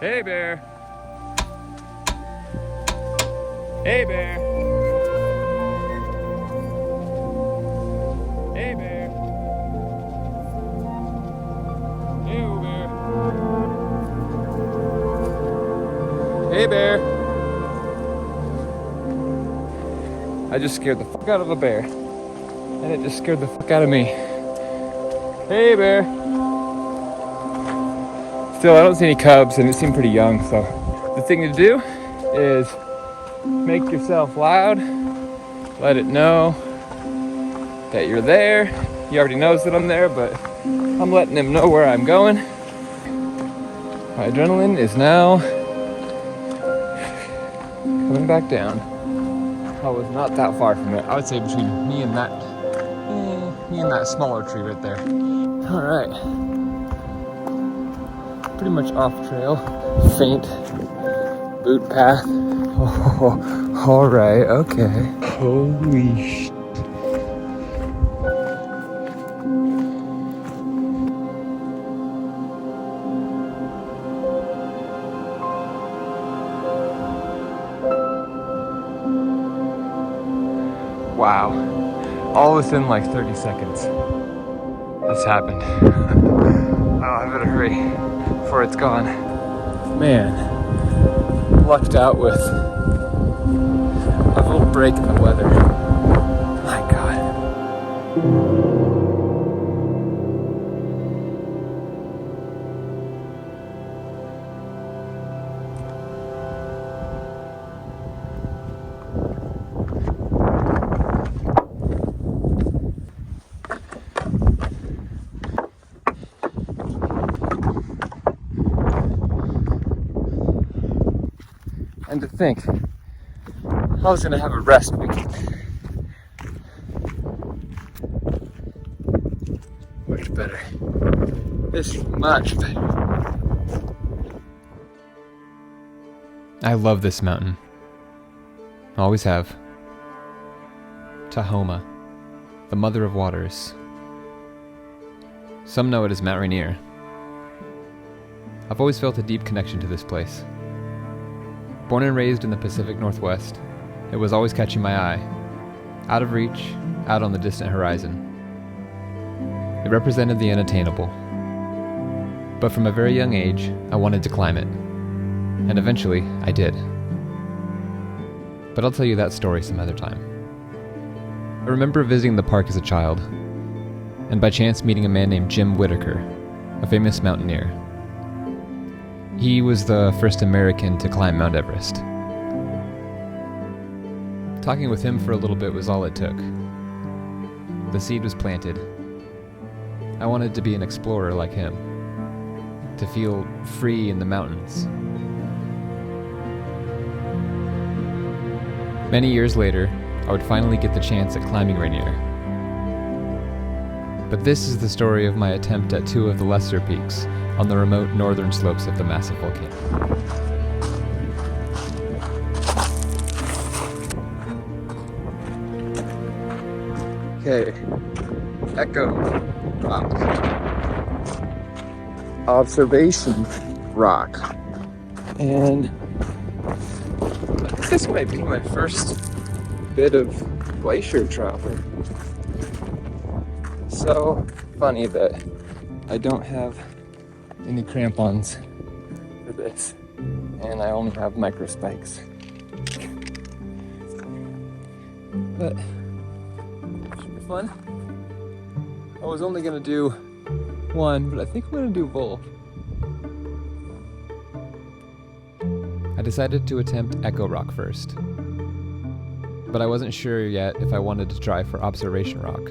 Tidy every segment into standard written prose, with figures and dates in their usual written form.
Hey bear. Hey bear. Hey bear. Hey bear. Hey bear. I just scared the fuck out of a bear. And it just scared the fuck out of me. Hey bear. Still, I don't see any cubs and it seemed pretty young, so the thing to do is make yourself loud, let it know that you're there. He already knows that I'm there, but I'm letting him know where I'm going. My adrenaline is now coming back down. I was not that far from it. I would say between me and that smaller tree right there. All right. Pretty much off trail, faint boot path. Oh, all right, okay. Holy shit. Wow, all within like 30 seconds. This happened. Oh, I better hurry before it's gone. Man, lucked out with a little break in the weather. My God. And to think, I was gonna have a rest weekend. Much better. This is much better. I love this mountain. Always have. Tahoma, the mother of waters. Some know it as Mount Rainier. I've always felt a deep connection to this place. Born and raised in the Pacific Northwest, it was always catching my eye, out of reach, out on the distant horizon. It represented the unattainable. But from a very young age, I wanted to climb it. And eventually, I did. But I'll tell you that story some other time. I remember visiting the park as a child, and by chance meeting a man named Jim Whittaker, a famous mountaineer. He was the first American to climb Mount Everest. Talking with him for a little bit was all it took. The seed was planted. I wanted to be an explorer like him, to feel free in the mountains. Many years later, I would finally get the chance at climbing Rainier. But this is the story of my attempt at two of the lesser peaks on the remote northern slopes of the massive volcano. Okay, Echo Rock. Observation Rock. And this might be my first bit of glacier travel. So funny that I don't have any crampons for this, and I only have micro spikes. But should be fun. I was only gonna do one, but I think I'm gonna do both. I decided to attempt Echo Rock first, but I wasn't sure yet if I wanted to try for Observation Rock,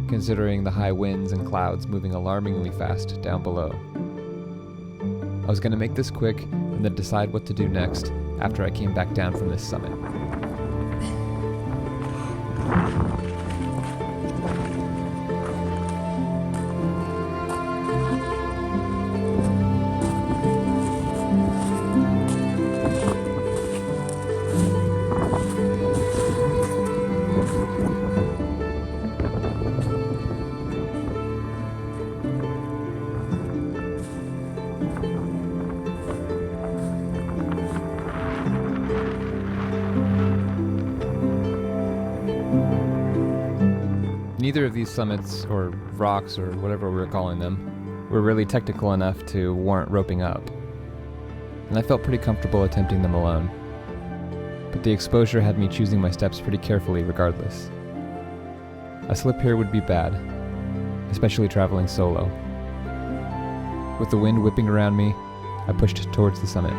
considering the high winds and clouds moving alarmingly fast down below. I was going to make this quick and then decide what to do next after I came back down from this summit. Neither of these summits, or rocks, or whatever we were calling them, were really technical enough to warrant roping up, and I felt pretty comfortable attempting them alone. But the exposure had me choosing my steps pretty carefully regardless. A slip here would be bad, especially traveling solo. With the wind whipping around me, I pushed towards the summit.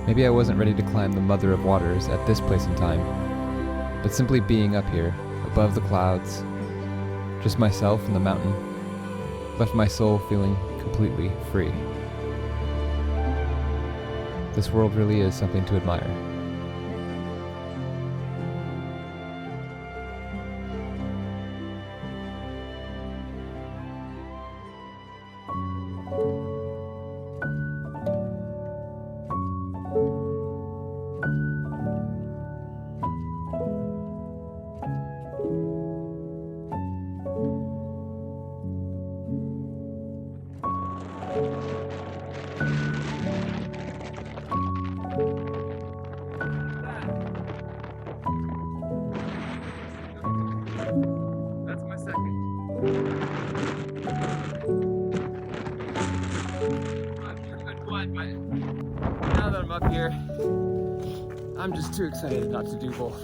Maybe I wasn't ready to climb the Mother of Waters at this place in time, but simply being up here, above the clouds, just myself and the mountain, left my soul feeling completely free. This world really is something to admire. That's my second. Now that I'm up here, I'm just too excited not to do both.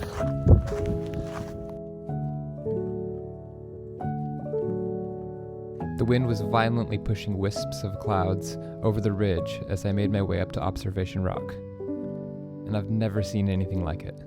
The wind was violently pushing wisps of clouds over the ridge as I made my way up to Observation Rock, and I've never seen anything like it.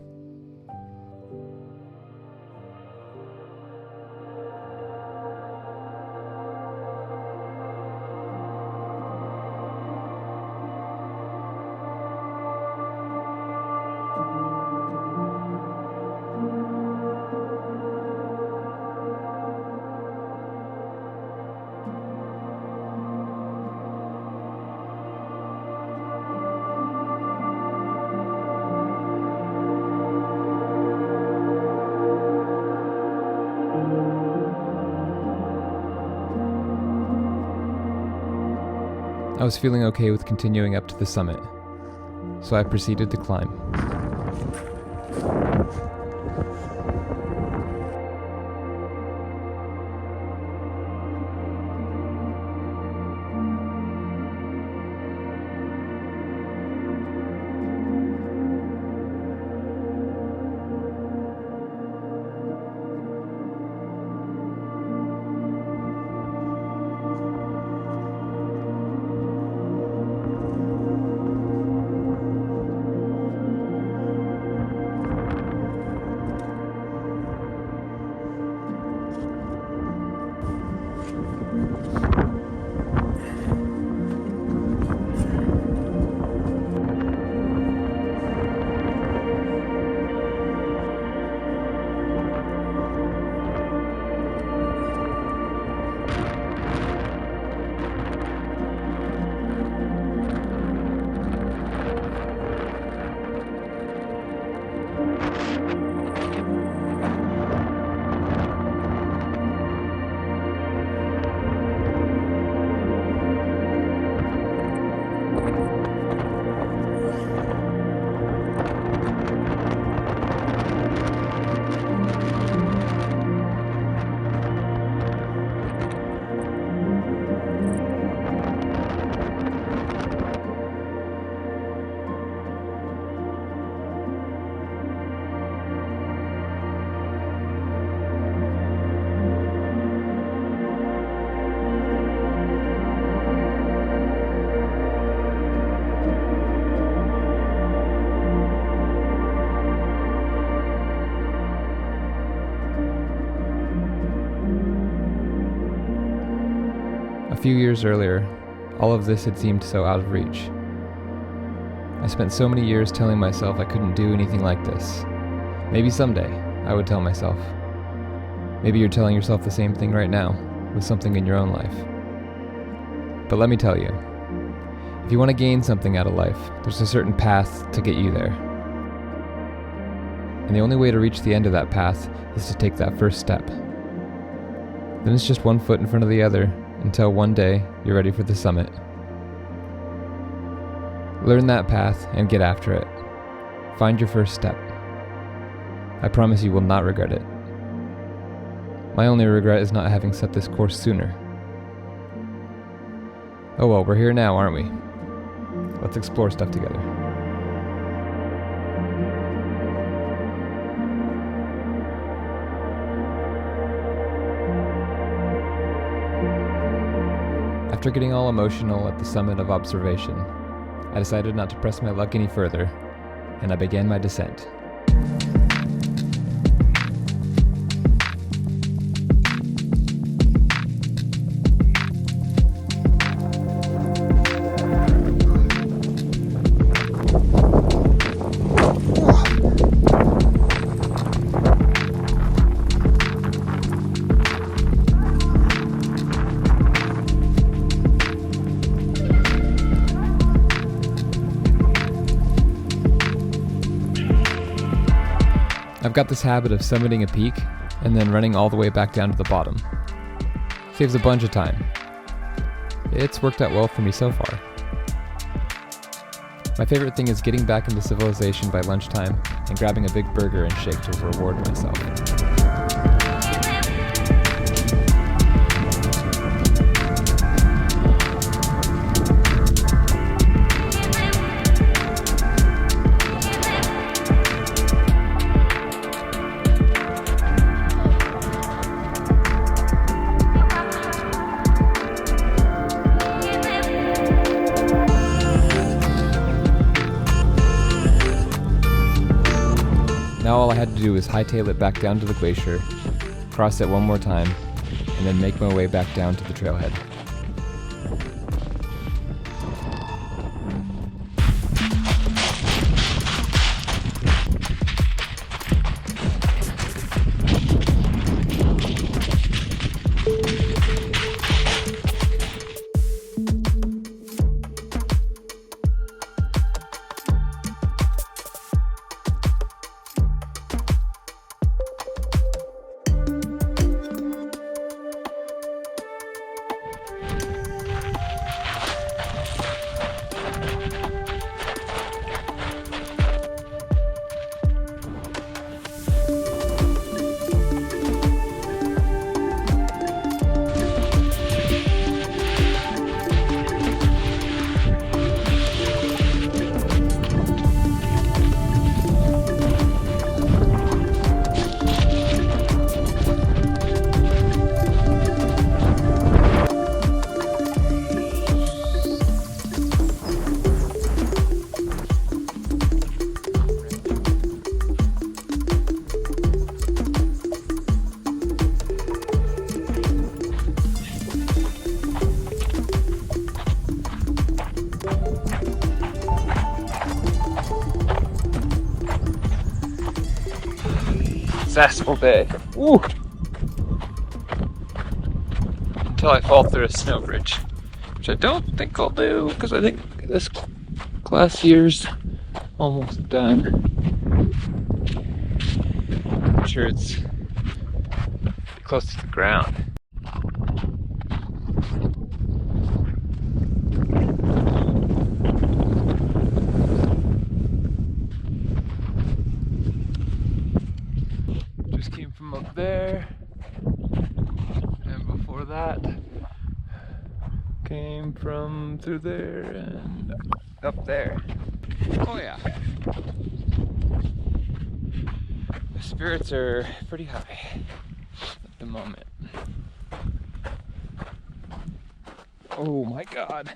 I was feeling okay with continuing up to the summit, so I proceeded to climb. A few years earlier, all of this had seemed so out of reach. I spent so many years telling myself I couldn't do anything like this, Maybe someday, I would tell myself. Maybe you're telling yourself the same thing right now, with something in your own life. But let me tell you, if you want to gain something out of life, there's a certain path to get you there. And the only way to reach the end of that path is to take that first step. Then it's just one foot in front of the other until one day you're ready for the summit. Learn that path and get after it. Find your first step. I promise you will not regret it. My only regret is not having set this course sooner. Oh well, we're here now, aren't we? Let's explore stuff together. After getting all emotional at the summit of observation, I decided not to press my luck any further, and I began my descent. I've got this habit of summiting a peak and then running all the way back down to the bottom. Saves a bunch of time. It's worked out well for me so far. My favorite thing is getting back into civilization by lunchtime and grabbing a big burger and shake to reward myself. Now all I had to do was hightail it back down to the glacier, cross it one more time, and then make my way back down to the trailhead. Successful day. Woo! Until I fall through a snow bridge, which I don't think I'll do because I think this glacier's almost done. I'm sure it's close to the ground. Just came from up there, and before that came from through there and up there. Oh yeah. The spirits are pretty high at the moment. Oh my god.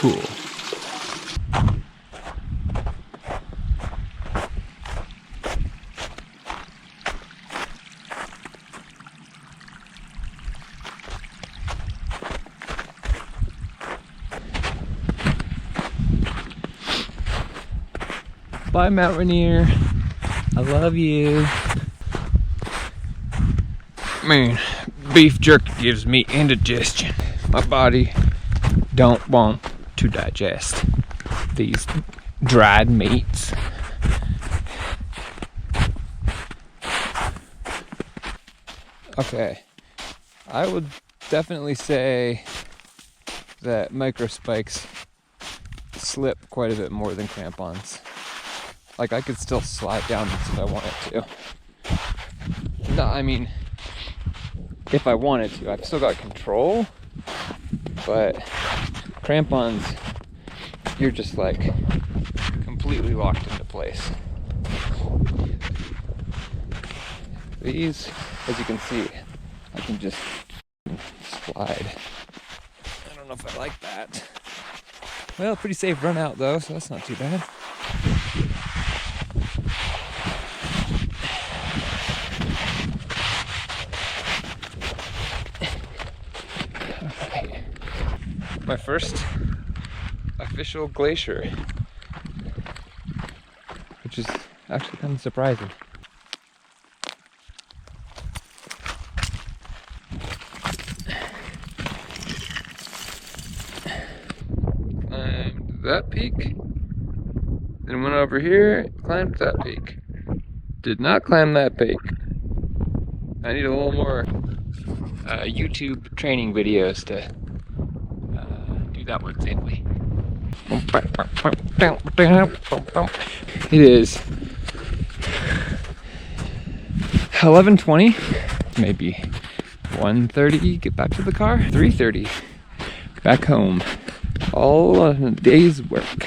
cool. Bye, Mount Rainier. I love you. Man, beef jerky gives me indigestion. My body don't want to digest these dried meats. Okay, I would definitely say that micro spikes slip quite a bit more than crampons. Like, I could still slide down this if I wanted to. No, I mean, if I wanted to. I've still got control, but crampons, you're just like completely locked into place. These, as you can see, I can just slide. I don't know if I like that. Well, pretty safe run out though, so that's not too bad. My first official glacier, which is actually kind of surprising. Climbed that peak, then went over here, climbed that peak. Did not climb that peak. I need a little more YouTube training videos to that one safely. It is 11:20, maybe 1:30. Get back to the car. 3:30. Back home. All a day's work.